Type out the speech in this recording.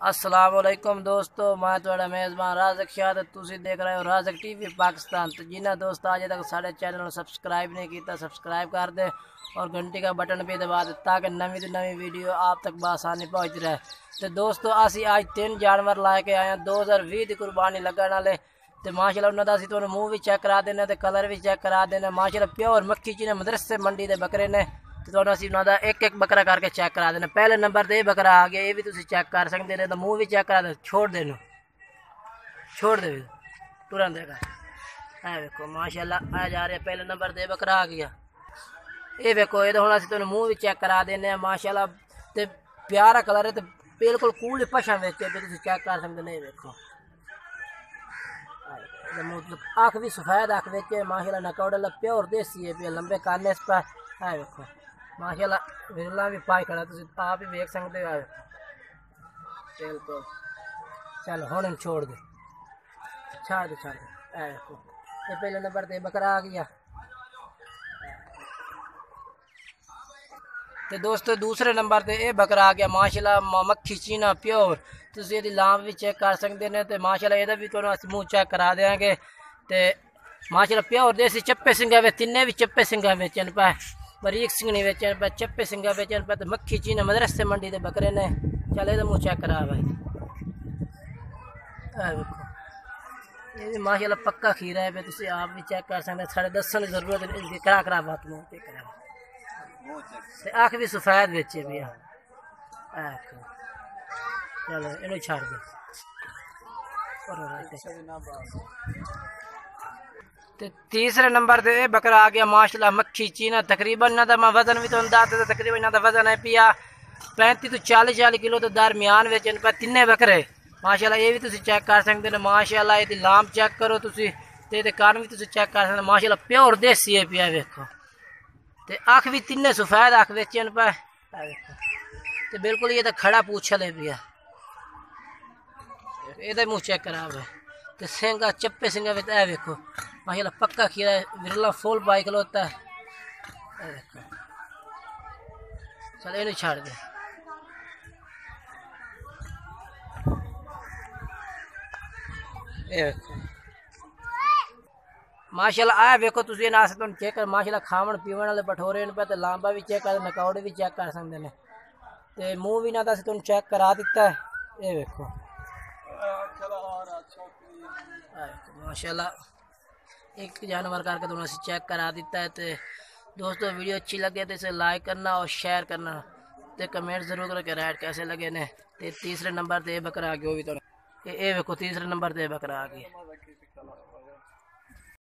अस्सलाम वालेकुम दोस्तों, मैं थोड़ा मेज़बान राज़क शाह ते तुसी देख रहे हो राज़क टीवी पाकिस्तान। तो जिन्हें दोस्त अजे तक साढ़े चैनल सब्सक्राइब नहीं किया सब्सक्राइब कर दे और घंटी का बटन भी दबा दे ताकि नवी तो नवी वीडियो आप तक बसानी पहुँच रहे। तो दोस्तों असी आज 3 जानवर लाके आए हैं 2020 की कुर्बानी लगन वाले। तो माशाल्लाह उन्होंने असी तुहानू मुँह भी चेक करा देने ते कलर भी चेक करा देने। माशाल्लाह प्योर मक्खी जी ने मदरसे मंडी के बकरे ने। तो असी उन्होंने एक एक बकरा करके चेक करा देना। पहले नंबर तो ये बकरा आ गया, ये भी तुम चेक कर सकते हो। तो मुँह भी चेक करा दे, छोड़ देना, छोड़ दे तुरंत देगा। है देखो माशाल्लाह आ जा रहे। पहले नंबर तो बकरा आ गया। ये देखो ये तो हम तुम मुँह भी चेक करा देने माशाल्लाह। तो प्यारा कलर है, तो बिल्कुल कूल पशा वेचे तुम चेक कर सकते नहीं। देखो अख भी सफेद अख वेचे माशाल्लाह। नकौड़ा प्योर देसी है, लंबे काने पर है। देखो माशाल्लाह विरला भी पाई खड़ा, तुम आप ही देख सकते हो। बिल्कुल चल हम छोड़ दे, छाड़ दे छाड़ दे। देखो ये पहले नंबर ते बकरा आ गया। तो दोस्तों दूसरे नंबर ते ये बकरा आ गया माशाल्लाह मक्खी चीना प्योर। तुम ये लाम भी चेक कर सकते हैं। तो माशाल्लाह ये भी तुम मुँह चेक करा देंगे। तो माशाल्लाह प्योर देसी चप्पे सिंगा वे तिन्ने भी चप्पे सिंगा बेचन पाए, बरीक सिंह नहीं बेचन पाए, चप्पे सिंगा बेचन पाए। तो मक्खी चीना मदरसे मंडी के बकरे ने। चले तो मुँह चेक करा भाई। देखो ये माशाल्लाह पक्का खीरा है, तुम आप भी चेक कर सकते। साढ़े दसन की जरूरत है करा करा बात मुँह पे करा। अख भी सफेद बेचे भी। चलो इन छाड़ दे। तो तीसरे नंबर पे बकरा आ गया माशाल्लाह मक्खी चीना। तकरीबन ना मैं वजन भी तो अंदाजा तकरीबन ना वजन है पिया 35 तो 40 किलो तो दरमियान में पर तिन्ने बकरे माशाल्लाह। ये भी तुम चेक कर सकते हो माशाल्लाह। ये लाम चेक करो तुम, तो कान भी तुम चेक कर सकते माशाल्लाह प्योर देसी है पिया। देखो तो अख भी तिन्ने सफेद अख बेचन पे। तो बिल्कुल ये तो खड़ा पूछल है पिया। ये मुँह चेक करा भाई। तो सिंगा चप्पे सिंगा में देखो माशाल्लाह पक्का खीरा है, विरला फुल बाइक होता है। चल इन छाड़ दे। माशाल्लाह आया देखो तुम ना तुम चेक कर माशाल्लाह खावन पीवन वाले भठोरे पे। तो लांबा भी चेक कर, नकौड़े भी चेक कर सकते हैं। तो मुँह भी ना तुम चेक करा दिता है। ये देखो माशाल्लाह एक जानवर करके तुमने चेक करा दिता है। तो दोस्तों वीडियो अच्छी लगे तो इसे लाइक करना और शेयर करना, तो कमेंट जरूर करके राइट कैसे लगे ने। तो तीसरे नंबर पे बकरा आ गया। वो भी तो ये देखो तीसरे नंबर पे बकरा आ गया।